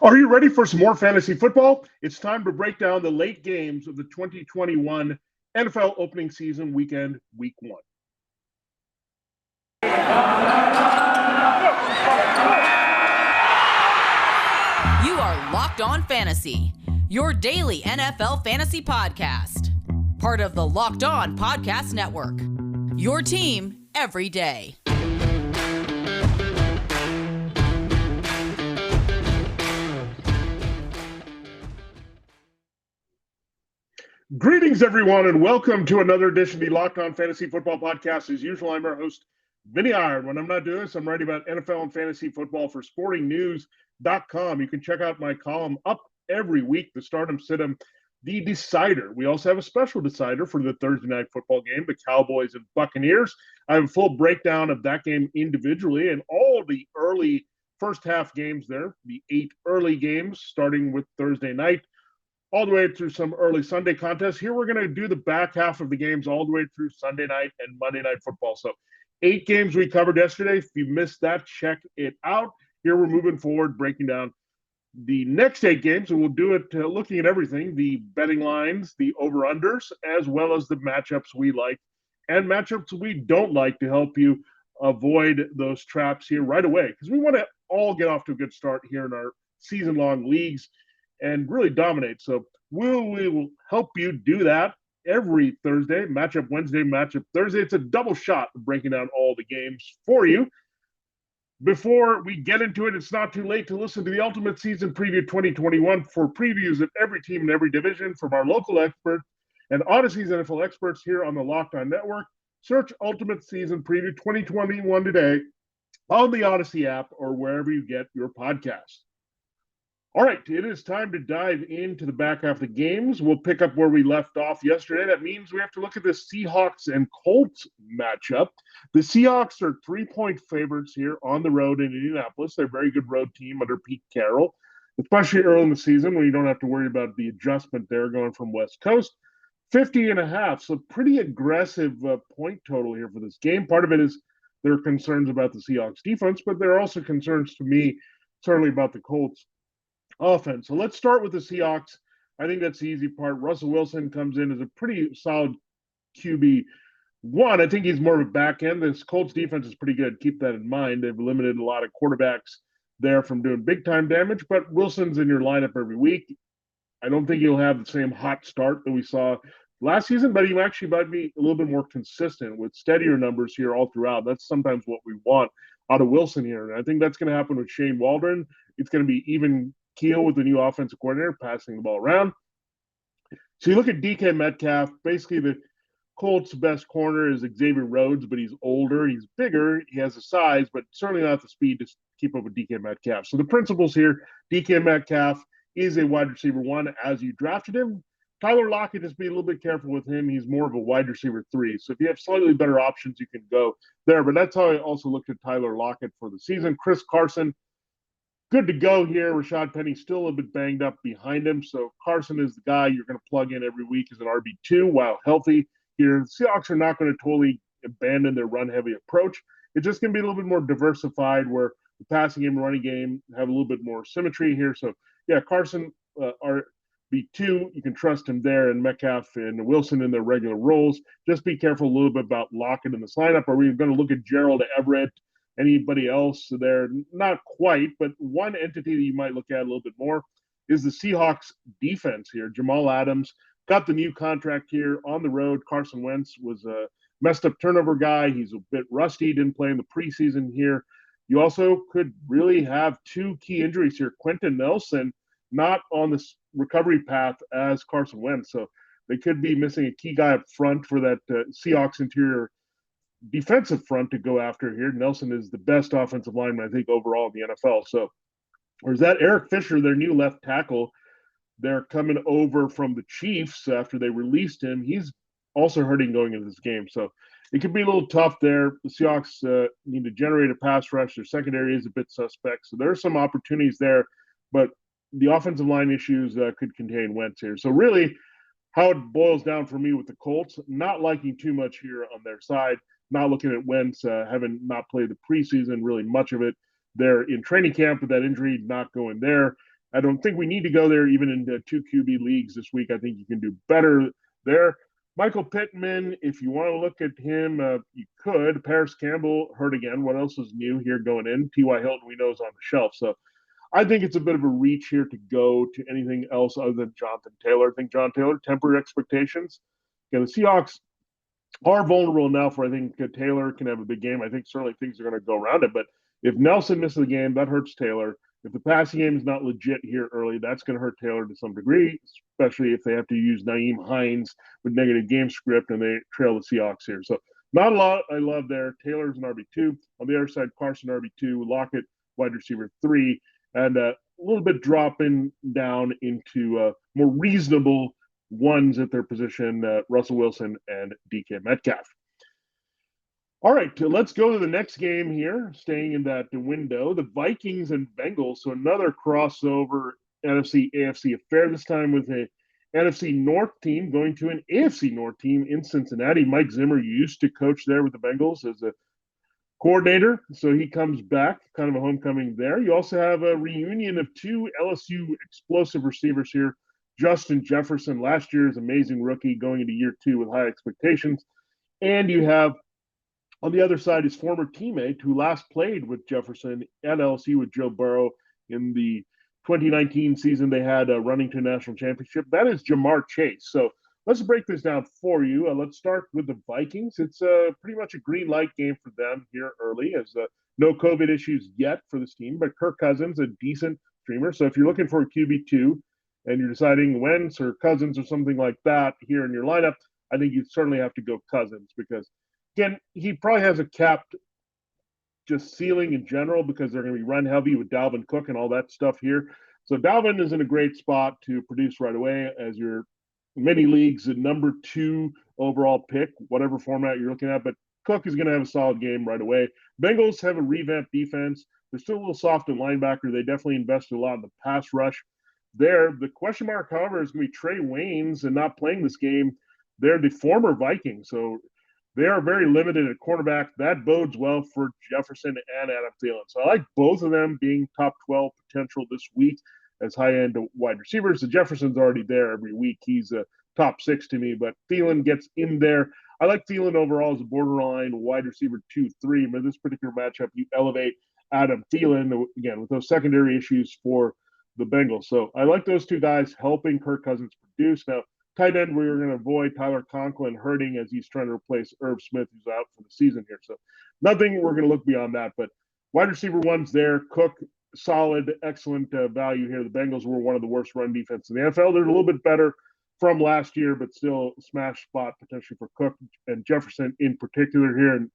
Are you ready for some more fantasy football? It's time to break down the late games of the 2021 NFL opening season weekend, week one. You are Locked On Fantasy, your daily NFL fantasy podcast. Part of the Locked On Podcast Network, your team every day. Greetings, everyone, and welcome to another edition of the Locked On Fantasy Football Podcast. As usual, I'm your host, Vinnie Iyer. When I'm not doing this, I'm writing about NFL and fantasy football for sportingnews.com. You can check out my column up every week, the Stardom Situm, the Decider. We also have a special decider for the Thursday night football game, the Cowboys and Buccaneers. I have a full breakdown of that game individually and all the early first half games there, the 8 early games starting with Thursday night, all the way through some early Sunday contests. Here we're going to do the back half of the games all the way through Sunday night and Monday night football. So 8 games we covered yesterday. If you missed that, check it out. Here we're moving forward, breaking down the next 8 games, and we'll do it looking at everything, the betting lines, the over-unders, as well as the matchups we like and matchups we don't like to help you avoid those traps here right away, because we want to all get off to a good start here in our season-long leagues and really dominate. So we will help you do that every Thursday, matchup Wednesday, matchup Thursday. It's a double shot of breaking down all the games for you. Before we get into it, it's not too late to listen to the Ultimate Season Preview 2021 for previews of every team in every division from our local experts and Odyssey's NFL experts here on the Locked On Network. Search Ultimate Season Preview 2021 today on the Odyssey app or wherever you get your podcasts. All right, it is time to dive into the back half of the games. We'll pick up where we left off yesterday. That means we have to look at the Seahawks and Colts matchup. The Seahawks are 3-point favorites here on the road in Indianapolis. They're a very good road team under Pete Carroll, especially early in the season when you don't have to worry about the adjustment there going from West Coast. 50.5, so pretty aggressive point total here for this game. Part of it is there are concerns about the Seahawks defense, but there are also concerns to me, certainly about the Colts offense. So let's start with the Seahawks. I think that's the easy part. Russell Wilson comes in as a pretty solid QB1. I think he's more of a back end. This Colts defense is pretty good. Keep that in mind. They've eliminated a lot of quarterbacks there from doing big time damage, but Wilson's in your lineup every week. I don't think he'll have the same hot start that we saw last season, but he actually might be a little bit more consistent with steadier numbers here all throughout. That's sometimes what we want out of Wilson here. And I think that's going to happen with Shane Waldron. It's going to be even keel with the new offensive coordinator, passing the ball around. So you look at DK Metcalf, basically the Colts' best corner is Xavier Rhodes, but he's older, he's bigger, he has the size, but certainly not the speed to keep up with DK Metcalf. So the principles here, DK Metcalf is a wide receiver 1 as you drafted him. Tyler Lockett, just be a little bit careful with him. He's more of a wide receiver 3. So if you have slightly better options, you can go there. But that's how I also looked at Tyler Lockett for the season. Chris Carson, good to go here. Rashad Penny's still a little bit banged up behind him. So Carson is the guy you're going to plug in every week as an RB2 while healthy. Here, the Seahawks are not going to totally abandon their run-heavy approach. It's just going to be a little bit more diversified where the passing game and running game have a little bit more symmetry here. So, yeah, Carson, RB2, you can trust him there, and Metcalf and Wilson in their regular roles. Just be careful a little bit about Lockett in this lineup. Are we going to look at Gerald Everett? Anybody else there? Not quite, but one entity that you might look at a little bit more is the Seahawks defense here. Jamal Adams got the new contract here on the road. Carson Wentz was a messed up turnover guy. He's a bit rusty, didn't play in the preseason here. You also could really have 2 key injuries here. Quentin Nelson not on the recovery path as Carson Wentz. So they could be missing a key guy up front for that Seahawks interior defensive front to go after here. Nelson is the best offensive lineman, I think, overall in the NFL. So, or is that Eric Fisher, their new left tackle? They're coming over from the Chiefs after they released him. He's also hurting going into this game. So it could be a little tough there. The Seahawks need to generate a pass rush. Their secondary is a bit suspect. So there are some opportunities there, but the offensive line issues could contain Wentz here. So really how it boils down for me with the Colts, not liking too much here on their side. Not looking at Wentz, having not played the preseason, really much of it. They're in training camp with that injury, not going there. I don't think we need to go there even in the 2 QB leagues this week. I think you can do better there. Michael Pittman, if you want to look at him, you could. Paris Campbell hurt again. What else is new here going in? T.Y. Hilton, we know, is on the shelf. So I think it's a bit of a reach here to go to anything else other than Jonathan Taylor. I think John Taylor tempered expectations. The Seahawks are vulnerable enough where I think Taylor can have a big game. I think certainly things are going to go around it. But if Nelson misses the game, that hurts Taylor. If the passing game is not legit here early, that's going to hurt Taylor to some degree, especially if they have to use Nyheim Hines with negative game script and they trail the Seahawks here. So not a lot I love there. Taylor's an RB2. On the other side, Carson RB2, Lockett wide receiver 3, and a little bit dropping down into more reasonable ones at their position, Russell Wilson and DK Metcalf. All right, let's go to the next game here, staying in that window. The Vikings and Bengals, so another crossover NFC-AFC affair, this time with a NFC North team going to an AFC North team in Cincinnati. Mike Zimmer used to coach there with the Bengals as a coordinator, so he comes back, kind of a homecoming there. You also have a reunion of 2 LSU explosive receivers here. Justin Jefferson, last year's amazing rookie, going into year 2 with high expectations. And you have on the other side his former teammate who last played with Jefferson at LSU with Joe Burrow in the 2019 season they had running to a national championship. That is Jamar Chase. So let's break this down for you. Let's start with the Vikings. It's pretty much a green light game for them here early, as no COVID issues yet for this team. But Kirk Cousins, a decent streamer. So if you're looking for a QB2 and you're deciding Wentz or Cousins or something like that here in your lineup, I think you certainly have to go Cousins because, again, he probably has a capped just ceiling in general because they're going to be run heavy with Dalvin Cook and all that stuff here. So Dalvin is in a great spot to produce right away as your many leagues, the number 2 overall pick, whatever format you're looking at. But Cook is going to have a solid game right away. Bengals have a revamped defense. They're still a little soft in linebacker. They definitely invested a lot in the pass rush there. The question mark, however, is going to be Trey Waynes and not playing this game. They're the former Vikings, so they are very limited at cornerback. That bodes well for Jefferson and Adam Thielen. So I like both of them being top 12 potential this week as high-end wide receivers. The Jefferson's already there every week. He's a top 6 to me, but Thielen gets in there. I like Thielen overall as a borderline wide receiver 2-3. But this particular matchup, you elevate Adam Thielen, again, with those secondary issues for the Bengals. So I like those 2 guys helping Kirk Cousins produce. Now, tight end, we're going to avoid Tyler Conklin hurting as he's trying to replace Irv Smith, who's out for the season here. So nothing we're going to look beyond that. But wide receiver 1's there. Cook, solid, excellent value here. The Bengals were one of the worst run defense in the NFL. They're a little bit better from last year, but still smash spot potentially for Cook and Jefferson in particular here. And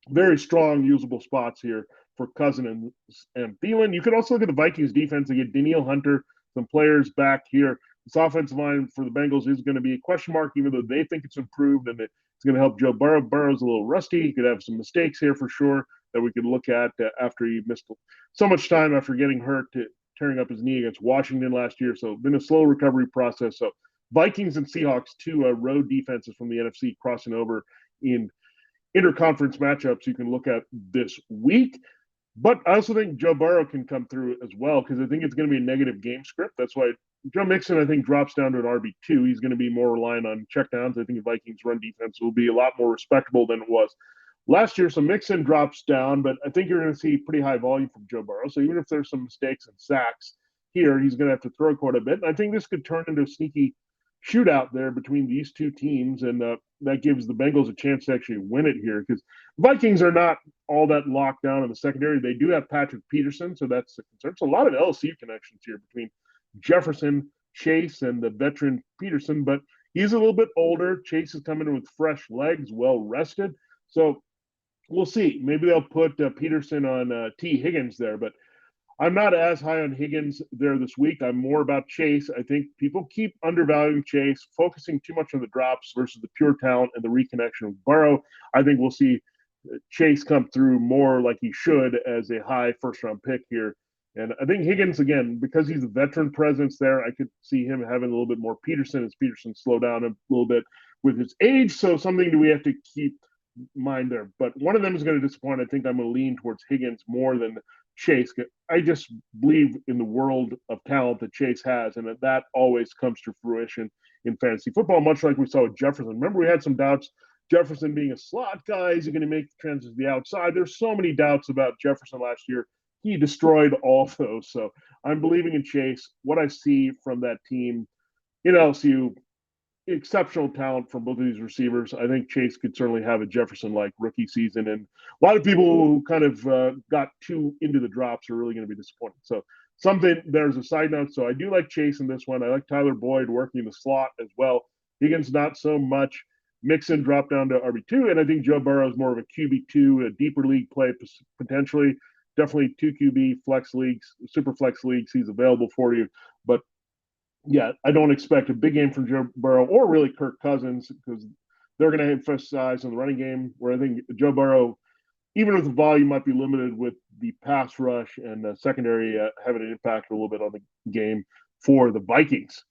very strong, usable spots here for Cousins and Thielen. You could also look at the Vikings defense. They get Danielle Hunter, some players back here. This offensive line for the Bengals is going to be a question mark, even though they think it's improved and it's going to help Joe Burrow. Burrow's a little rusty. He could have some mistakes here for sure that we could look at after he missed so much time after getting hurt, tearing up his knee against Washington last year. So been a slow recovery process. So Vikings and Seahawks, 2 road defenses from the NFC crossing over in interconference matchups you can look at this week. But I also think Joe Burrow can come through as well because I think it's going to be a negative game script. That's why Joe Mixon, I think, drops down to an RB2. He's going to be more reliant on checkdowns. I think the Vikings' run defense will be a lot more respectable than it was last year. So Mixon drops down, but I think you're going to see pretty high volume from Joe Burrow. So even if there's some mistakes and sacks here, he's going to have to throw quite a bit. And I think this could turn into a sneaky shootout there between these 2 teams, and that gives the Bengals a chance to actually win it here because Vikings are not all that locked down in the secondary. They do have Patrick Peterson, so that's a concern. So a lot of LSU connections here between Jefferson, Chase, and the veteran Peterson, but he's a little bit older. Chase is coming in with fresh legs, well rested. So we'll see. Maybe they'll put Peterson on T. Higgins there, but I'm not as high on Higgins there this week. I'm more about Chase. I think people keep undervaluing Chase, focusing too much on the drops versus the pure talent and the reconnection of Burrow. I think we'll see Chase come through more like he should as a high first-round pick here. And I think Higgins, again, because he's a veteran presence there, I could see him having a little bit more Peterson as Peterson slow down a little bit with his age. So something that we have to keep in mind there. But one of them is going to disappoint. I think I'm going to lean towards Higgins more than Chase. I just believe in the world of talent that Chase has, and that always comes to fruition in fantasy football, much like we saw with Jefferson. Remember, we had some doubts. Jefferson being a slot guy, is he going to make the transition to the outside? There's so many doubts about Jefferson last year. He destroyed all of those. So I'm believing in Chase. What I see from that team in LSU, exceptional talent from both of these receivers. I think Chase could certainly have a Jefferson-like rookie season, and a lot of people who kind of got too into the drops are really going to be disappointed. So there's a side note. So I do like Chase in this one. I like Tyler Boyd working the slot as well. Higgins not so much. Mixon dropped down to RB2, and I think Joe Burrow is more of a QB2, a deeper league play potentially. Definitely 2 QB flex leagues, super flex leagues. He's available for you, but yeah, I don't expect a big game from Joe Burrow or really Kirk Cousins because they're going to emphasize on the running game, where I think Joe Burrow, even if the volume might be limited with the pass rush and the secondary having an impact a little bit on the game for the Vikings.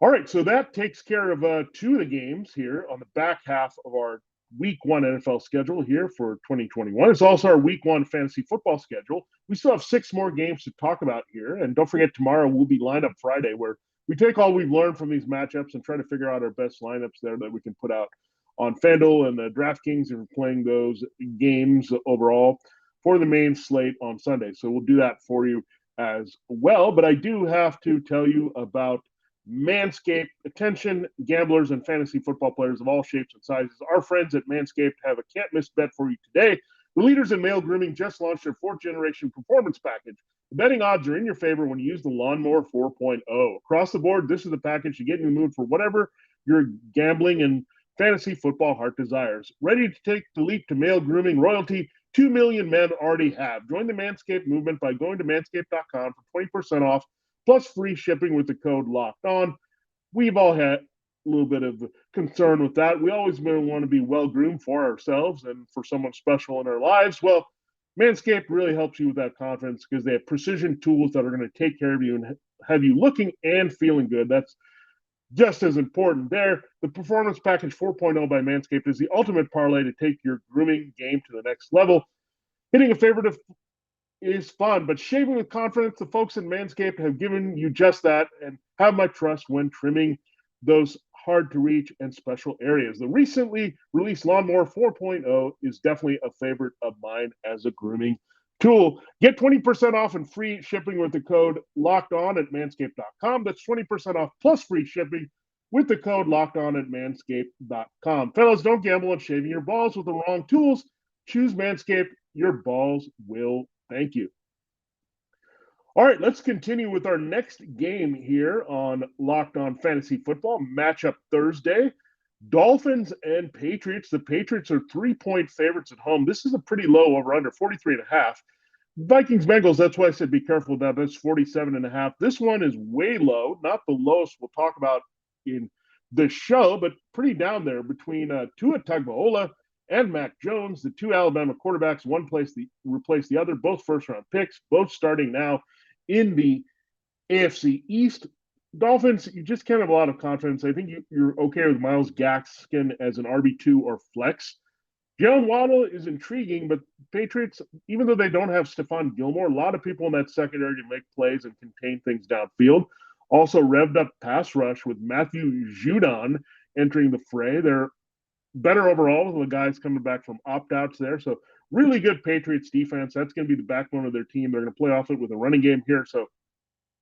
All right, so that takes care of 2 of the games here on the back half of our Week 1 NFL schedule here for 2021. It's also our Week 1 fantasy football schedule. We still have 6 more games to talk about here. And don't forget, tomorrow will be Lineup Friday, where we take all we've learned from these matchups and try to figure out our best lineups there that we can put out on FanDuel and DraftKings, and playing those games overall for the main slate on Sunday. So we'll do that for you as well. But I do have to tell you about Manscaped. Attention, gamblers and fantasy football players of all shapes and sizes. Our friends at Manscaped have a can't-miss bet for you today. The leaders in male grooming just launched their 4th-generation performance package. The betting odds are in your favor when you use the Lawnmower 4.0. Across the board, this is the package to get in the mood for whatever your gambling and fantasy football heart desires. Ready to take the leap to male grooming royalty? 2 million men already have. Join the Manscaped movement by going to manscaped.com for 20% off plus free shipping with the code Locked On. We've all had a little bit of concern with that. We always want to be well groomed for ourselves and for someone special in our lives. Well, Manscaped really helps you with that confidence because they have precision tools that are going to take care of you and have you looking and feeling good. That's just as important there. The Performance Package 4.0 by Manscaped is the ultimate parlay to take your grooming game to the next level. Hitting a favorite is fun, but shaving with confidence, the folks at Manscaped have given you just that and have my trust when trimming those hard to reach and special areas. The recently released Lawnmower 4.0 is definitely a favorite of mine as a grooming tool. Get 20% off and free shipping with the code Locked On at manscaped.com. That's 20% off plus free shipping with the code Locked On at manscaped.com. Fellas, don't gamble on shaving your balls with the wrong tools. Choose Manscaped. Your balls will thank you. All right, let's continue with our next game here on Locked On Fantasy Football. Matchup Thursday, Dolphins and Patriots. The Patriots are 3-point favorites at home. This is a pretty low over-under, 43.5. Vikings Bengals, that's why I said be careful with that. That's 47.5. This one is way low, not the lowest we'll talk about in the show, but pretty down there between Tua Tagovailoa and Mac Jones, the 2 Alabama quarterbacks. One replaced the other, both first-round picks, both starting now in the AFC East. Dolphins, you just can't have a lot of confidence. I think you're okay with Myles Gaskin as an RB2 or flex. Jalen Waddle is intriguing, but Patriots, even though they don't have Stephon Gilmore, a lot of people in that secondary to make plays and contain things downfield. Also revved up pass rush with Matthew Judon entering the fray. They're better overall with the guys coming back from opt-outs there. So really good Patriots defense. That's going to be the backbone of their team. They're going to play off it with a running game here. So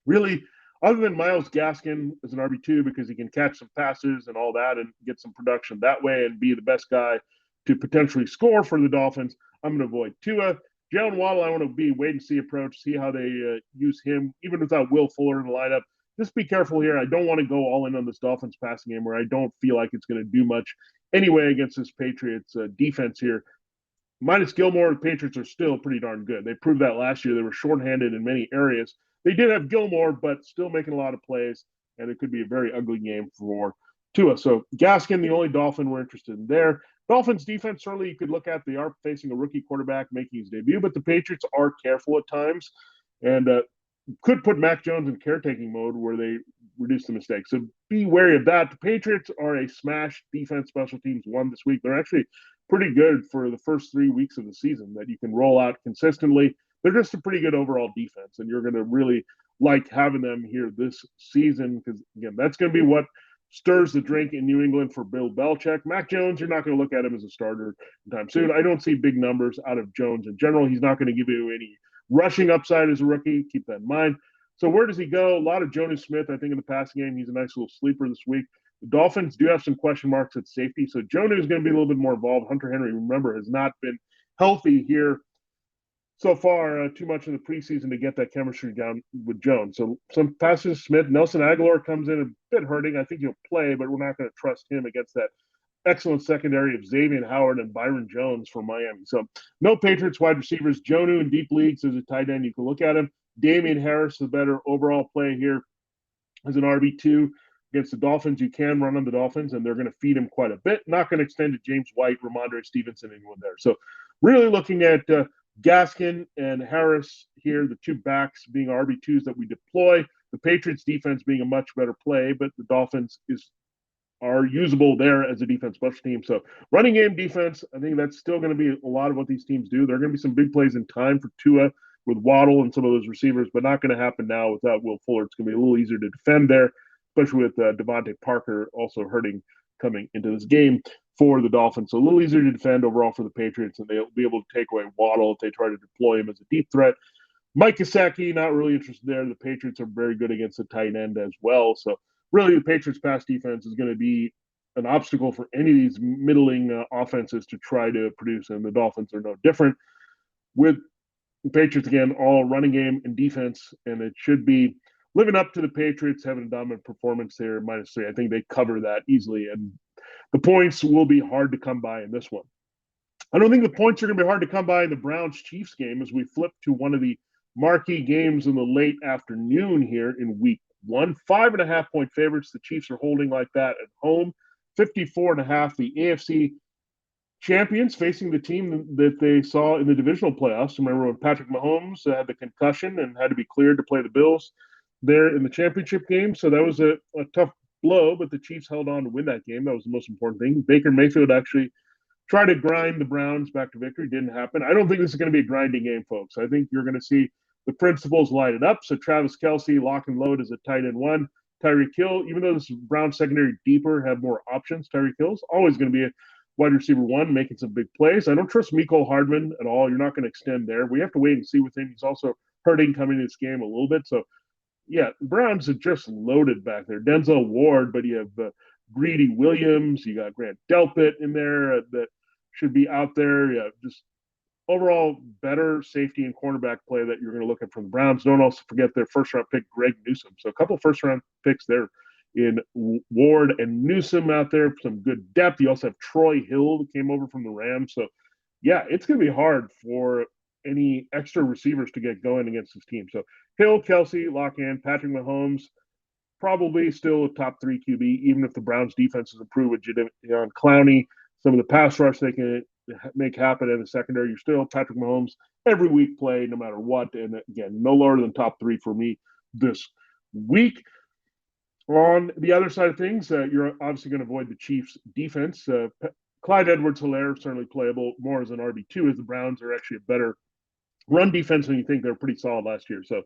really, other than Myles Gaskin as an RB2 because he can catch some passes and all that and get some production that way and be the best guy to potentially score for the Dolphins, I'm going to avoid Tua. Jalen Waddle, I want to be wait-and-see approach, see how they use him, even without Will Fuller in the lineup. Just be careful here. I don't want to go all in on this Dolphins passing game where I don't feel like it's going to do much anyway against this Patriots defense here. Minus Gilmore, the Patriots are still pretty darn good. They proved that last year. They were shorthanded in many areas. They did have Gilmore, but still making a lot of plays, and it could be a very ugly game for Tua. So Gaskin, the only Dolphin we're interested in there. Dolphins defense, certainly you could look at. They are facing a rookie quarterback making his debut, but the Patriots are careful at times and could put Mac Jones in caretaking mode where they reduce the mistakes. So be wary of that. The Patriots are a smash defense. Special teams won this week. They're actually pretty good for the first 3 weeks of the season that you can roll out consistently. they're just a pretty good overall defense, and you're going to really like having them here this season because, again, that's going to be what stirs the drink in New England for Bill Belichick. Mac Jones, you're not going to look at him as a starter anytime soon. I don't see big numbers out of Jones in general. He's not going to give you any rushing upside as a rookie. Keep that in mind. So where does he go? A lot of Jonas Smith, I think, in the passing game. He's a nice little sleeper this week. The Dolphins do have some question marks at safety, so Jonah is going to be a little bit more involved. Hunter Henry, remember, has not been healthy here so far too much in the preseason to get that chemistry down with Jones. So some passes Smith. Nelson Aguilar comes in a bit hurting. I think he'll play, but we're not going to trust him against that excellent secondary of Xavier Howard and Byron Jones from Miami. So no Patriots wide receivers. Jonah in deep leagues as a tight end. You can look at him. Damian Harris, the better overall play here as an RB2. Against the Dolphins, you can run on the Dolphins, and they're going to feed him quite a bit. Not going to extend to James White, Ramondre Stevenson, anyone there. So really looking at Gaskin and Harris here, the two backs being RB2s that we deploy. The Patriots defense being a much better play, but the Dolphins are usable there as a defense special team. So running game defense, I think that's still going to be a lot of what these teams do. There are going to be some big plays in time for Tua with Waddle and some of those receivers, but not going to happen now without Will Fuller. It's going to be a little easier to defend there, especially with Devontae Parker also hurting coming into this game for the Dolphins. So a little easier to defend overall for the Patriots, and they'll be able to take away Waddle if they try to deploy him as a deep threat. Mike Gesicki, not really interested there. The Patriots are very good against the tight end as well. So really the Patriots pass defense is going to be an obstacle for any of these middling offenses to try to produce, and the Dolphins are no different. With the Patriots, again, all running game and defense, and it should be living up to the Patriots having a dominant performance there, -3. I think they cover that easily, and the points will be hard to come by in this one. I don't think the points are going to be hard to come by in the Browns-Chiefs game as we flip to one of the marquee games in the late afternoon here in week 1. 5.5-point favorites. The Chiefs are holding like that at home. 54.5. The AFC champions facing the team that they saw in the divisional playoffs. Remember when Patrick Mahomes had the concussion and had to be cleared to play the Bills there in the championship game. So that was a tough blow, but the Chiefs held on to win that game. That was the most important thing. Baker Mayfield actually tried to grind the Browns back to victory. Didn't happen. I don't think this is going to be a grinding game, folks. I think you're going to see the principles light it up. So Travis Kelce, lock and load as a tight end 1. Tyreek Hill, even though this Browns secondary deeper, have more options, Tyreek Hill's always going to be a wide receiver 1 making some big plays. I don't trust Mecole Hardman at all. You're not going to extend there. We have to wait and see with him. He's also hurting coming into this game a little bit. So yeah, the Browns are just loaded back there. Denzel Ward, but you have Greedy Williams. You got Grant Delpit in there that should be out there. Yeah, just overall better safety and cornerback play that you're going to look at from the Browns. Don't also forget their first-round pick, Greg Newsome. So a couple first-round picks there in Ward and Newsome out there. Some good depth. You also have Troy Hill that came over from the Rams. So, yeah, it's going to be hard for any extra receivers to get going against this team. So Hill, Kelce, lock in. Patrick Mahomes, probably still a top 3 QB, even if the Browns defense is improved with Jadeveon Clowney. Some of the pass rush they can make happen in the secondary. You're still Patrick Mahomes every week play, no matter what. And again, no lower than top 3 for me this week. On the other side of things, you're obviously going to avoid the Chiefs defense. Clyde Edwards-Helaire certainly playable more as an RB2, as the Browns are actually a better run defense than you think. They're pretty solid last year. So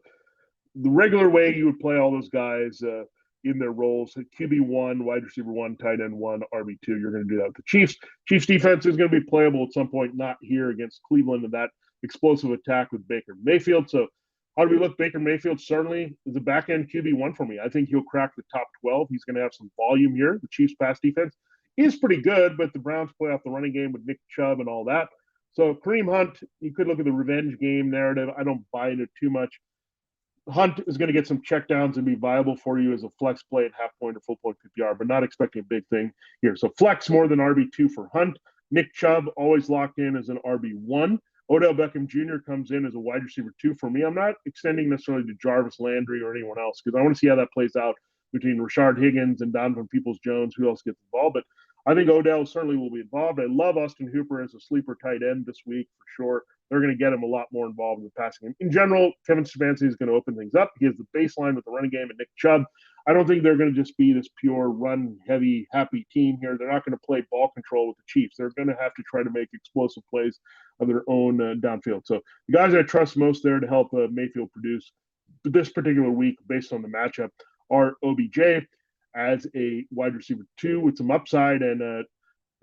the regular way you would play all those guys in their roles, QB1, wide receiver 1, tight end 1, RB2, you're going to do that with the Chiefs. Chiefs defense is going to be playable at some point, not here against Cleveland and that explosive attack with Baker Mayfield. So how do we look? Baker Mayfield certainly is a back-end QB1 for me. I think he'll crack the top 12. He's going to have some volume here. The Chiefs pass defense is pretty good, but the Browns play off the running game with Nick Chubb and all that. So Kareem Hunt, you could look at the revenge game narrative. I don't buy into it too much. Hunt is going to get some checkdowns and be viable for you as a flex play at half point or full point PPR, but not expecting a big thing here. So flex more than RB2 for Hunt. Nick Chubb always locked in as an RB1. Odell Beckham Jr. comes in as a wide receiver 2 for me. I'm not extending necessarily to Jarvis Landry or anyone else because I want to see how that plays out between Rashard Higgins and Donovan Peoples-Jones, who else gets involved. But I think Odell certainly will be involved. I love Austin Hooper as a sleeper tight end this week for sure. They're going to get him a lot more involved in the passing game. In general, Kevin Stefanski is going to open things up. He has the baseline with the running game and Nick Chubb. I don't think they're going to just be this pure run heavy, happy team here. They're not going to play ball control with the Chiefs. They're going to have to try to make explosive plays of their own downfield. So the guys I trust most there to help Mayfield produce this particular week based on the matchup are OBJ as a wide receiver 2 with some upside and a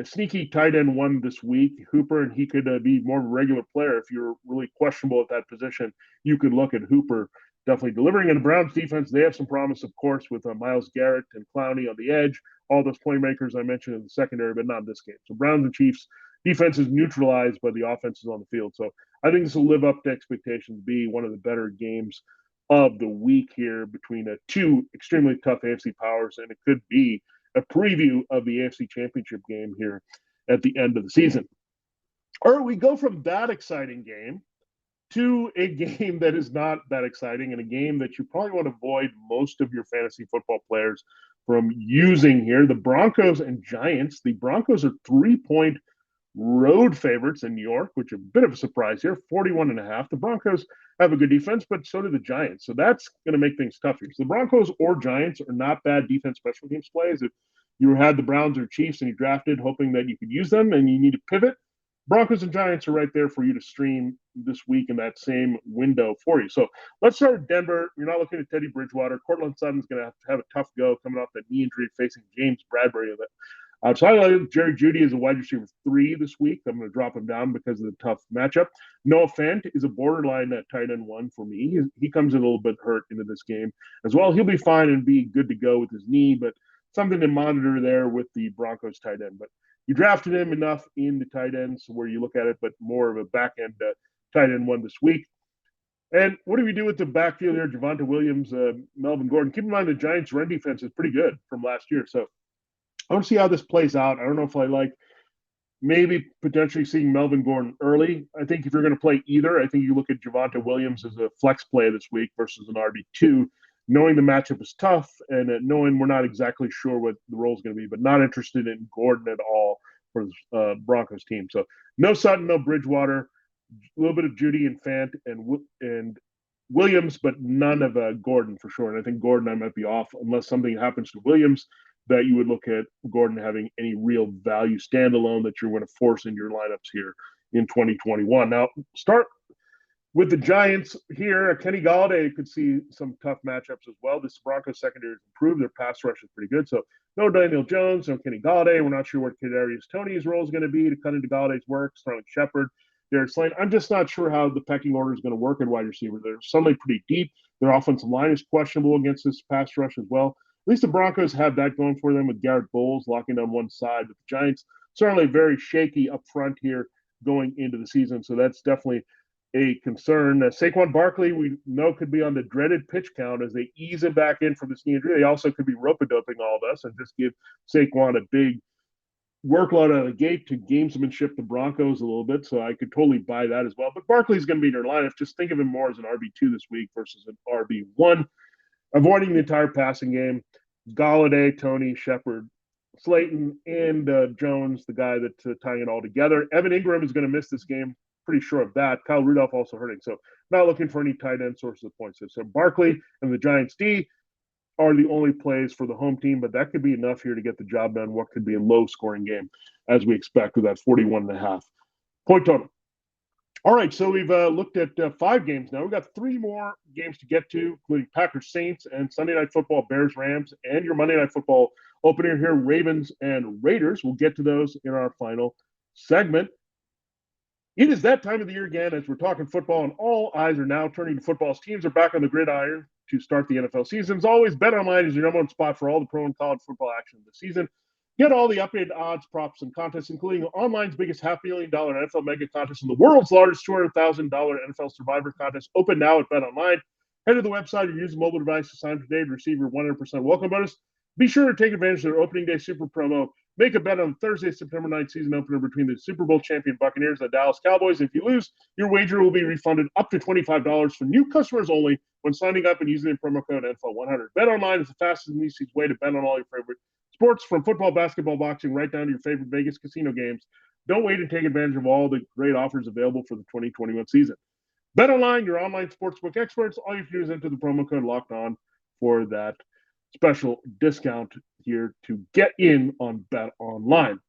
sneaky tight end 1 this week, Hooper, and he could be more of a regular player. If you're really questionable at that position, you could look at Hooper definitely delivering. In the Browns defense, they have some promise, of course, with Myles Garrett and Clowney on the edge, all those playmakers I mentioned in the secondary, but not in this game. So Browns and Chiefs defense is neutralized by the offenses on the field. So I think this will live up to expectations, be one of the better games of the week here between 2 extremely tough AFC powers, and it could be a preview of the AFC Championship game here at the end of the season. Or we go from that exciting game to a game that is not that exciting and a game that you probably want to avoid most of your fantasy football players from using here. The Broncos and Giants. The Broncos are 3-point road favorites in New York, which is a bit of a surprise here, 41.5. The Broncos have a good defense, but so do the Giants. So that's going to make things tough here. So the Broncos or Giants are not bad defense special teams plays. If you had the Browns or Chiefs and you drafted hoping that you could use them and you need to pivot, Broncos and Giants are right there for you to stream this week in that same window for you. So let's start with Denver. You're not looking at Teddy Bridgewater. Cortland Sutton's going to have a tough go coming off that knee injury facing James Bradbury. So I highlighted Jerry Jeudy as a wide receiver 3 this week. I'm going to drop him down because of the tough matchup. Noah Fant is a borderline tight end 1 for me. He comes in a little bit hurt into this game as well. He'll be fine and be good to go with his knee, but something to monitor there with the Broncos tight end. But you drafted him enough in the tight ends where you look at it, but more of a back-end tight end 1 this week. And what do we do with the backfield here? Javonte Williams, Melvin Gordon. Keep in mind the Giants' run defense is pretty good from last year. So I want to see how this plays out. I don't know if I like maybe potentially seeing Melvin Gordon early. I think if you're going to play either, I think you look at Javonte Williams as a flex play this week versus an RB2, knowing the matchup is tough and knowing we're not exactly sure what the role is going to be, but not interested in Gordon at all for the Broncos team. So no Sutton, no Bridgewater, a little bit of Jeudy and Fant and Williams, but none of Gordon for sure. And I think Gordon I might be off unless something happens to Williams that you would look at Gordon having any real value standalone that you're going to force into your lineups here in 2021. Now, start with the Giants here. Kenny Golladay could see some tough matchups as well. This Broncos secondary has improved. Their pass rush is pretty good. So no Daniel Jones, no Kenny Golladay. We're not sure what Kadarius Toney's role is going to be to cut into Galladay's work. Sterling Shepard, Darius Slane. I'm just not sure how the pecking order is going to work at wide receiver. They're suddenly pretty deep. Their offensive line is questionable against this pass rush as well. At least the Broncos have that going for them with Garrett Bowles locking down one side. But the Giants certainly very shaky up front here going into the season. So that's definitely a concern. Saquon Barkley, we know, could be on the dreaded pitch count as they ease him back in from this knee injury. They also could be rope-a-doping all of us and just give Saquon a big workload out of the gate to gamesmanship the Broncos a little bit. So I could totally buy that as well. But Barkley's going to be in their lineup. Just think of him more as an RB2 this week versus an RB1. Avoiding the entire passing game, Golladay, Toney, Shepard, Slayton, and Jones, the guy that's tying it all together. Evan Ingram is going to miss this game. Pretty sure of that. Kyle Rudolph also hurting. So not looking for any tight end sources of points. So Barkley and the Giants D are the only plays for the home team, but that could be enough here to get the job done. What could be a low-scoring game, as we expect, with that 41.5 point total. All right, so we've looked at 5 games now. We've got 3 more games to get to, including Packers Saints and Sunday Night Football Bears Rams, and your Monday Night Football opener here, Ravens and Raiders. We'll get to those in our final segment. It is that time of the year again as we're talking football, and all eyes are now turning to football as teams are back on the gridiron to start the NFL season. As always, BetOnline is your number one spot for all the pro and college football action this season. Get all the updated odds, props, and contests, including online's biggest $500,000 NFL mega contest and the world's largest $200,000 NFL Survivor contest, open now at BetOnline. Head to the website or use a mobile device to sign up today to receive your 100% welcome bonus. Be sure to take advantage of their opening day super promo. Make a bet on Thursday, September 9th season opener between the Super Bowl champion Buccaneers and the Dallas Cowboys. If you lose, your wager will be refunded up to $25 for new customers only when signing up and using the promo code NFL100. BetOnline is the fastest and easiest way to bet on all your favorite sports, from football, basketball, boxing, right down to your favorite Vegas casino games. Don't wait to take advantage of all the great offers available for the 2021 season. BetOnline, your online sportsbook experts. All you have to do is enter the promo code LOCKEDON for that special discount here to get in on BetOnline.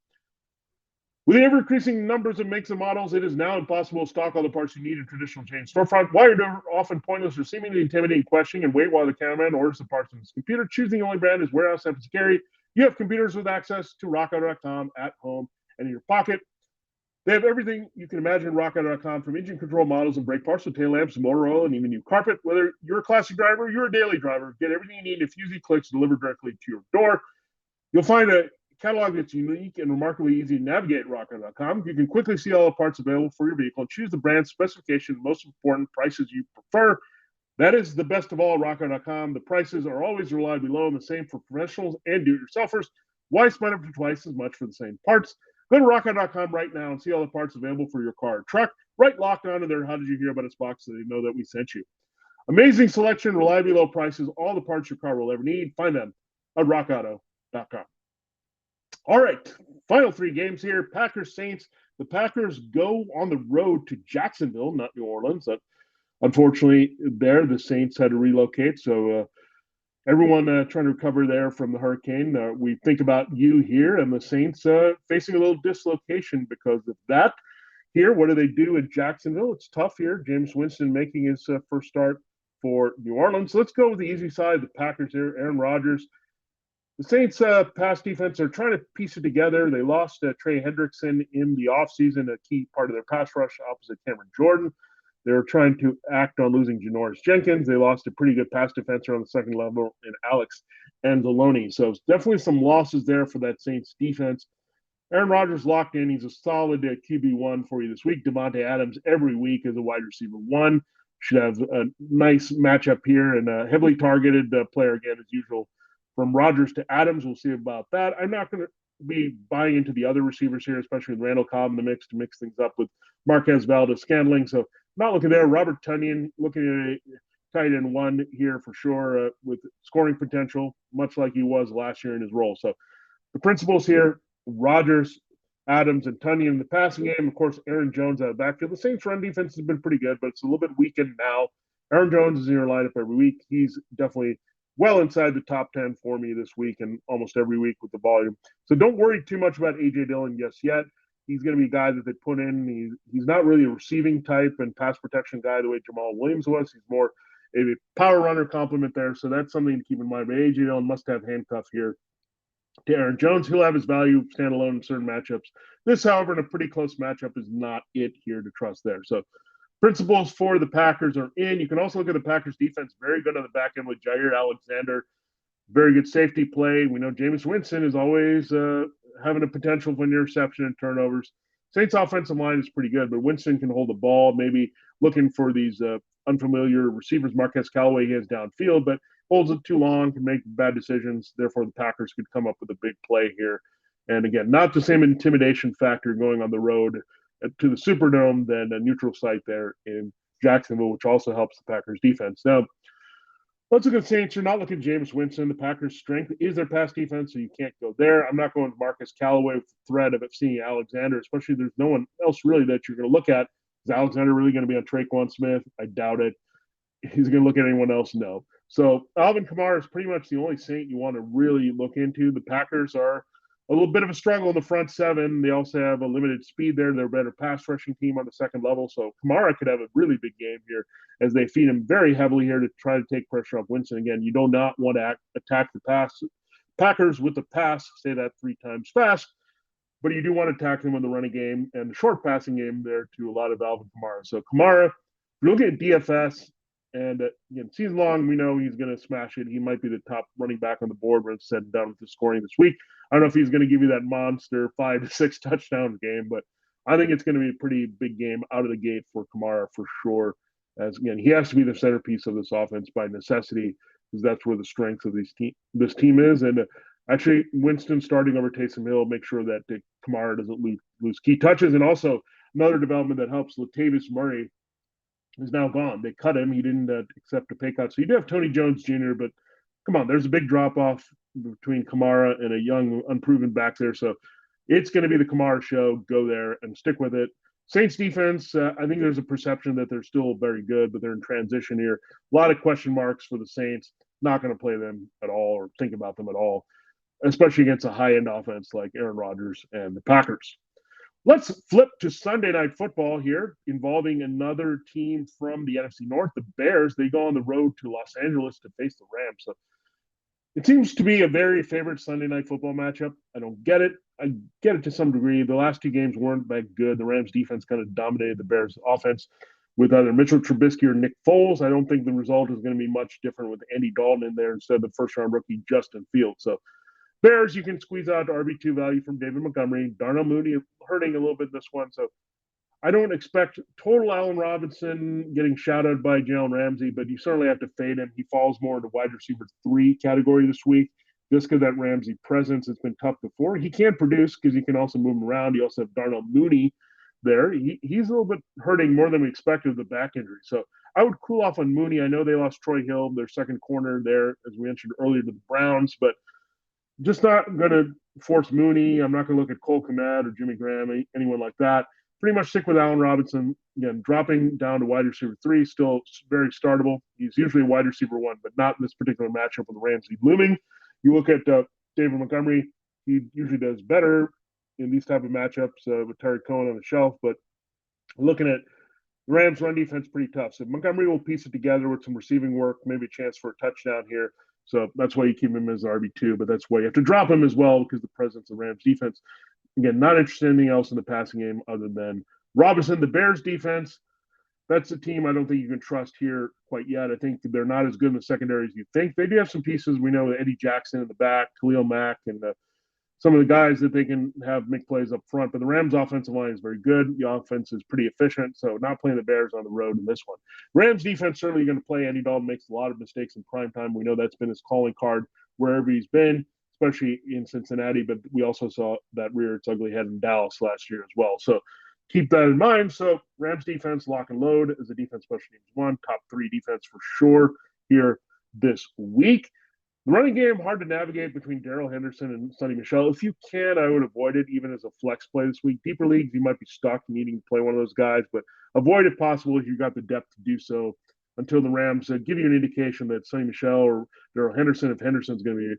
With the ever-increasing numbers of makes and models, it is now impossible to stock all the parts you need in traditional chain storefront. Why are often pointless or seemingly intimidating questioning and wait while the cameraman orders the parts on his computer? Choosing the only brand is warehouse empty carry. You have computers with access to rockauto.com at home and in your pocket. They have everything you can imagine. rockauto.com, from engine control models and brake parts to tail lamps, motor oil, and even new carpet. Whether you're a classic driver or you're a daily driver, get everything you need in a few easy clicks delivered directly to your door. You'll find a catalog that's unique and remarkably easy to navigate at rockauto.com. You can quickly see all the parts available for your vehicle and choose the brand, specification, and most important, prices you prefer. That is the best of all, rockauto.com. The prices are always reliably low and the same for professionals and do-it-yourselfers. Why spend up to twice as much for the same parts? Go to rockauto.com right now and see all the parts available for your car or truck. Right locked onto their "How did you hear about us" box so they know that we sent you. Amazing selection, reliably low prices, all the parts your car will ever need. Find them at rockauto.com. All right, final three games here. Packers, Saints. The Packers go on the road to Jacksonville, not New Orleans. Unfortunately, there the Saints had to relocate, so everyone trying to recover there from the hurricane. We think about you here and the Saints facing a little dislocation because of that. Here, what do they do in Jacksonville? It's tough here. Jameis Winston making his first start for New Orleans. So let's go with the easy side, the Packers here. Aaron Rodgers. The Saints' pass defense are trying to piece it together. They lost Trey Hendrickson in the offseason, a key part of their pass rush opposite Cameron Jordan. They were trying to act on losing Janoris Jenkins. They lost a pretty good pass defender on the second level in Alex Anzalone. So definitely some losses there for that Saints defense. Aaron Rodgers locked in. He's a solid QB1 for you this week. Davonte Adams every week as a wide receiver 1. Should have a nice matchup here and a heavily targeted player again as usual. From Rodgers to Adams, we'll see about that. I'm not going to be buying into the other receivers here, especially with Randall Cobb in the mix to mix things up with Marquez Valdez-Scantling. So not looking there. Robert Tonyan looking at a tight end 1 here for sure with scoring potential, much like he was last year in his role. So the principles here, Rodgers, Adams, and Tonyan in the passing game. Of course, Aaron Jones out of the backfield. The Saints' run defense has been pretty good, but it's a little bit weakened now. Aaron Jones is in your lineup every week. He's definitely well inside the top 10 for me this week and almost every week with the volume. So don't worry too much about A.J. Dillon just yet. He's going to be a guy that they put in. He's not really a receiving type and pass protection guy the way Jamal Williams was. He's more a power runner complement there. So that's something to keep in mind. But A.J. Dillon must have handcuff here to Aaron Jones. He'll have his value standalone in certain matchups. This, however, in a pretty close matchup is not it here to trust there. So principles for the Packers are in. You can also look at the Packers defense, very good on the back end with Jair Alexander. Very good safety play. We know Jameis Winston is always having a potential for interception and turnovers. Saints offensive line is pretty good, but Winston can hold the ball, maybe looking for these unfamiliar receivers. Marquez Callaway, he has downfield, but holds it too long, can make bad decisions. Therefore, the Packers could come up with a big play here. And again, not the same intimidation factor going on the road to the Superdome than a neutral site there in Jacksonville, which also helps the Packers defense. Now, let's look at the Saints. You're not looking at Jameis Winston. The Packers' strength is their pass defense, so you can't go there. I'm not going to Marcus Callaway with the threat of seeing Alexander, especially there's no one else really that you're going to look at. Is Alexander really going to be on Traquan Smith? I doubt it. He's going to look at anyone else? No. So Alvin Kamara is pretty much the only Saint you want to really look into. The Packers are a little bit of a struggle in the front seven. They also have a limited speed there. They're a better pass rushing team on the second level. So Kamara could have a really big game here as they feed him very heavily here to try to take pressure off Winston. Again, you do not want to attack the Packers with the pass. Say that 3 times fast. But you do want to attack them in the running game and the short passing game there to a lot of Alvin Kamara. So Kamara, if you look at DFS, and again, season long, we know he's going to smash it. He might be the top running back on the board when it's said and done with the scoring this week. I don't know if he's going to give you that monster 5 to 6 touchdown game, but I think it's going to be a pretty big game out of the gate for Kamara for sure. As again, he has to be the centerpiece of this offense by necessity, because that's where the strength of this team is. And actually, Winston starting over Taysom Hill, make sure that Kamara doesn't lose key touches. And also another development that helps, Latavius Murray is now gone. They cut him. He didn't accept a pay cut. So you do have Tony Jones Jr., but come on, there's a big drop-off between Kamara and a young, unproven back there. So it's going to be the Kamara show. Go there and stick with it. Saints defense, I think there's a perception that they're still very good, but they're in transition here. A lot of question marks for the Saints. not going to play them at all or think about them at all, especially against a high-end offense like Aaron Rodgers and the Packers. Let's flip to Sunday Night Football here, involving another team from the NFC North, the Bears. They go on the road to Los Angeles to face the Rams. So it seems to be a very favorite Sunday Night Football matchup. I don't get it. I get it to some degree. The last two games weren't that good. The Rams defense kind of dominated the Bears offense with either Mitchell Trubisky or Nick Foles. I don't think the result is going to be much different with Andy Dalton in there instead of the first-round rookie Justin Fields. So Bears, you can squeeze out RB2 value from David Montgomery. Darnell Mooney hurting a little bit this one. So I don't expect total Allen Robinson getting shouted by Jalen Ramsey, but you certainly have to fade him. He falls more into wide receiver 3 category this week just because that Ramsey presence has been tough before. He can produce because he can also move him around. You also have Darnell Mooney there. He's a little bit hurting more than we expected with the back injury. So I would cool off on Mooney. I know they lost Troy Hill, their second corner there, as we mentioned earlier, to the Browns, but just not going to force Mooney. I'm not going to look at Cole Kmet or Jimmy Graham, anyone like that. Pretty much stick with Allen Robinson. Again, dropping down to wide receiver 3, still very startable. He's usually a wide receiver 1, but not in this particular matchup with the Ramsey looming. You look at David Montgomery, he usually does better in these type of matchups with Terry Cohen on the shelf, but looking at the Rams' run defense, pretty tough. So Montgomery will piece it together with some receiving work, maybe a chance for a touchdown here. So that's why you keep him as RB2, but that's why you have to drop him as well because the presence of Rams defense. Again, not interested in anything else in the passing game other than Robinson. The Bears defense, that's a team I don't think you can trust here quite yet. I think they're not as good in the secondary as you think. They do have some pieces. We know Eddie Jackson in the back, Khalil Mack, and some of the guys that they can have make plays up front. But the Rams' offensive line is very good. The offense is pretty efficient, so not playing the Bears on the road in this one. Rams' defense certainly going to play. Andy Dalton makes a lot of mistakes in prime time. We know that's been his calling card wherever he's been, especially in Cincinnati. But we also saw that rear its ugly head in Dallas last year as well. So keep that in mind. So Rams' defense, lock and load as a defense special teams 1, top 3 defense for sure here this week. The running game, hard to navigate between Darrell Henderson and Sonny Michel. If you can, I would avoid it even as a flex play this week. Deeper leagues, you might be stuck needing to play one of those guys, but avoid if possible if you've got the depth to do so until the Rams give you an indication that Sonny Michel or Darrell Henderson, if Henderson's going to be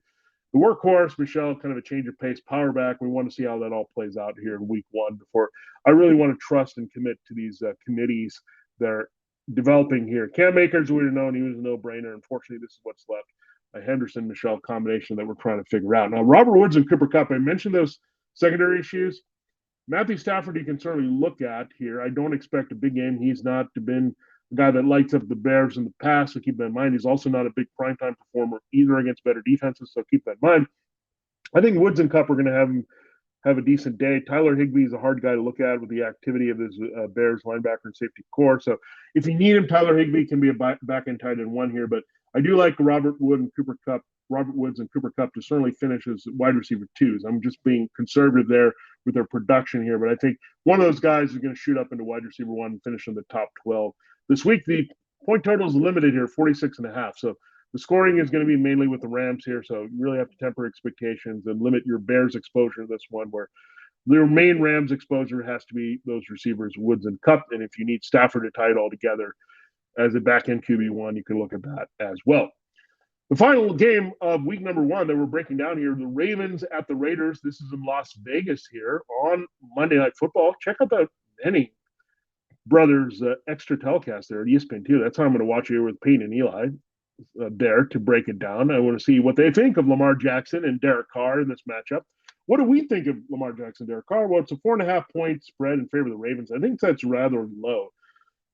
the workhorse, Michel kind of a change of pace, power back. We want to see how that all plays out here in week 1 before I really want to trust and commit to these committees that are developing here. Cam Akers, we would have known he was a no-brainer. Unfortunately, this is what's left. A Henderson-Michel combination that we're trying to figure out. Now, Robert Woods and Cooper Kupp, I mentioned those secondary issues. Matthew Stafford, you can certainly look at here. I don't expect a big game. He's not been a guy that lights up the Bears in the past, so keep that in mind. He's also not a big primetime performer either against better defenses, so keep that in mind. I think Woods and Kupp are going to have a decent day. Tyler Higby is a hard guy to look at with the activity of his Bears linebacker and safety core. So if you need him, Tyler Higby can be a back-end tight end 1 here, but I do like Robert Woods and Cooper Kupp to certainly finish as wide receiver 2s. I'm just being conservative there with their production here, but I think one of those guys is going to shoot up into wide receiver 1 and finish in the top 12. This week, the point total is limited here, 46.5. So the scoring is going to be mainly with the Rams here. So you really have to temper expectations and limit your Bears exposure to this one, where their main Rams exposure has to be those receivers, Woods and Kupp. And if you need Stafford to tie it all together as a back-end QB1, you can look at that as well. The final game of week number 1 that we're breaking down here, the Ravens at the Raiders. This is in Las Vegas here on Monday Night Football. Check out that Vinnie brothers extra telecast there at ESPN too. That's how I'm going to watch here with Peyton and Eli there to break it down. I want to see what they think of Lamar Jackson and Derek Carr in this matchup. What do we think of Lamar Jackson and Derek Carr? Well, it's a 4.5 point spread in favor of the Ravens. I think that's rather low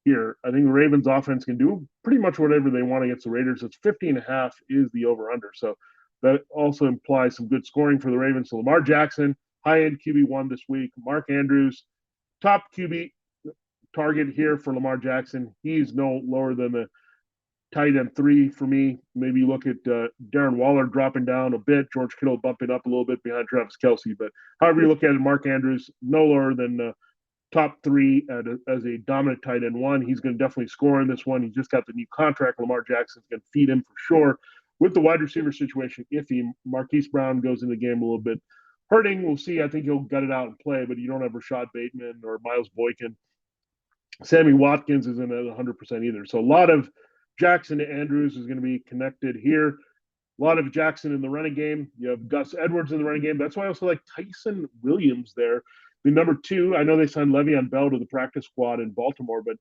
here. I think the Ravens offense can do pretty much whatever they want against the Raiders. It's 50.5 is the over-under. So that also implies some good scoring for the Ravens. So Lamar Jackson, high-end QB1 this week. Mark Andrews, top QB target here for Lamar Jackson. He's no lower than the tight end 3 for me. Maybe you look at Darren Waller dropping down a bit, George Kittle bumping up a little bit behind Travis Kelce. But however you look at it, Mark Andrews, no lower than top 3 as a dominant tight end 1. He's going to definitely score in this one. He just got the new contract. Lamar Jackson's going to feed him for sure. With the wide receiver situation, iffy. Marquise Brown goes in the game a little bit hurting. We'll see. I think he'll gut it out and play, but you don't have Rashad Bateman or Miles Boykin. Sammy Watkins isn't at 100% either. So a lot of Jackson to Andrews is going to be connected here. A lot of Jackson in the running game. You have Gus Edwards in the running game. That's why I also like Tyson Williams there. The number 2, I know they signed Le'Veon Bell to the practice squad in Baltimore, but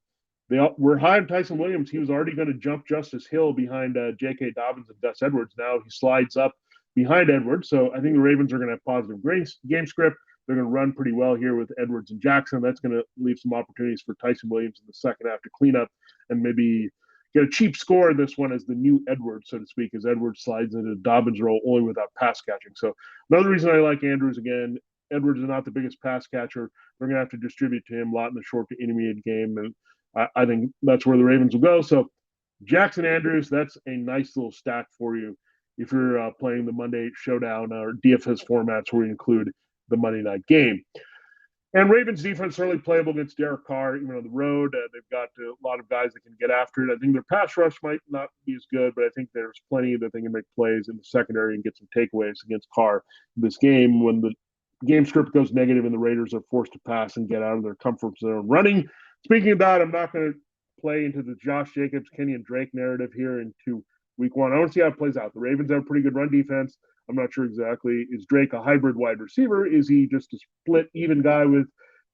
they were high on Tyson Williams. He was already going to jump Justice Hill behind J.K. Dobbins and Gus Edwards. Now he slides up behind Edwards. So I think the Ravens are going to have positive game script. They're going to run pretty well here with Edwards and Jackson. That's going to leave some opportunities for Tyson Williams in the second half to clean up and maybe get a cheap score in this one as the new Edwards, so to speak, as Edwards slides into Dobbins' role only without pass catching. So another reason I like Andrews again, Edwards is not the biggest pass catcher. They're going to have to distribute to him a lot in the short to intermediate game, and I think that's where the Ravens will go. So Jackson Andrews, that's a nice little stack for you if you're playing the Monday Showdown or DFS formats where you include the Monday night game. And Ravens defense certainly playable against Derek Carr, even on the road. They've got a lot of guys that can get after it. I think their pass rush might not be as good, but I think there's plenty that they can make plays in the secondary and get some takeaways against Carr in this game when the game script goes negative and the Raiders are forced to pass and get out of their comfort zone running. Speaking of that, I'm not going to play into the Josh Jacobs, Kenny and Drake narrative here into week 1. I want to see how it plays out. The Ravens have a pretty good run defense. I'm not sure exactly. Is Drake a hybrid wide receiver? Is he just a split even guy with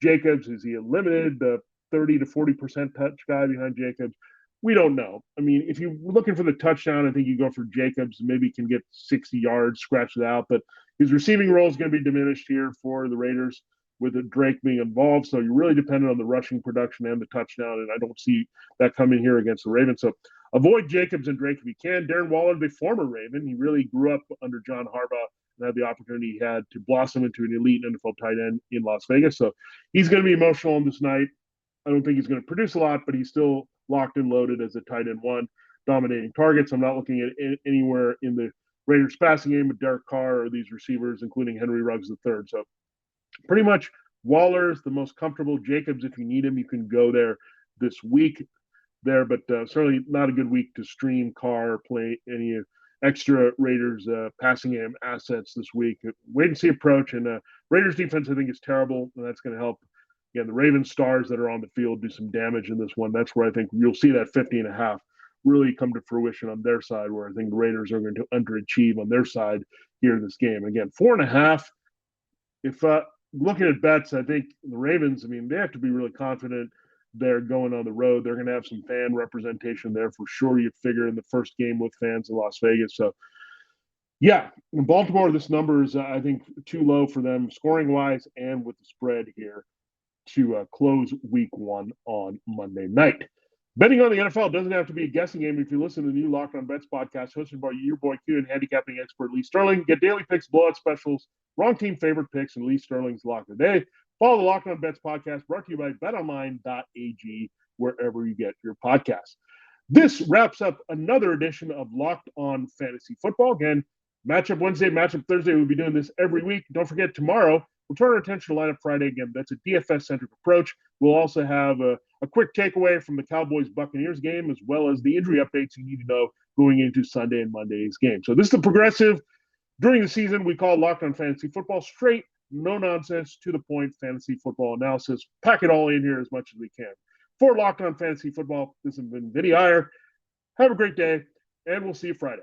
Jacobs? Is he a limited 30 to 40% touch guy behind Jacobs? We don't know. I mean, if you're looking for the touchdown, I think you go for Jacobs. Maybe he can get 60 yards, scratch it out. But his receiving role is going to be diminished here for the Raiders with Drake being involved. So you're really dependent on the rushing production and the touchdown. And I don't see that coming here against the Ravens. So avoid Jacobs and Drake if you can. Darren Waller, the former Raven, he really grew up under John Harbaugh and had the opportunity he had to blossom into an elite NFL tight end in Las Vegas. So he's going to be emotional on this night. I don't think he's going to produce a lot, but he's still locked and loaded as a tight end 1, dominating targets. I'm not looking at anywhere in the Raiders passing game with Derek Carr or these receivers, including Henry Ruggs III. So pretty much Waller's the most comfortable. Jacobs, if you need him, you can go there this week there, but certainly not a good week to stream Carr, play any extra Raiders passing game assets this week. Wait and see approach, and Raiders defense I think is terrible, and that's going to help. Again, the Ravens stars that are on the field do some damage in this one. That's where I think you'll see that 50.5 really come to fruition on their side, where I think the Raiders are going to underachieve on their side here in this game. Again, 4.5. If looking at bets, I think the Ravens, I mean, they have to be really confident they're going on the road. They're going to have some fan representation there for sure, you figure, in the first game with fans in Las Vegas. So, yeah, in Baltimore, this number is, I think, too low for them scoring-wise and with the spread here to close week 1 on Monday night. Betting on the NFL doesn't have to be a guessing game. If you listen to the new Locked On Bets podcast hosted by your boy Q and handicapping expert Lee Sterling, get daily picks, blowout specials, wrong team favorite picks, and Lee Sterling's Lock of the Day. Follow the Locked On Bets podcast brought to you by BetOnline.ag, wherever you get your podcasts. This wraps up another edition of Locked On Fantasy Football. Again, Matchup Wednesday, Matchup Thursday. We'll be doing this every week. Don't forget, tomorrow, we'll turn our attention to Lineup Friday again. That's a DFS-centric approach. We'll also have a quick takeaway from the Cowboys-Buccaneers game, as well as the injury updates you need to know going into Sunday and Monday's game. So this is the progressive. During the season, we call Locked On Fantasy Football straight, no nonsense, to the point fantasy football analysis. Pack it all in here as much as we can. For Locked On Fantasy Football, this has been Vinnie Iyer. Have a great day, and we'll see you Friday.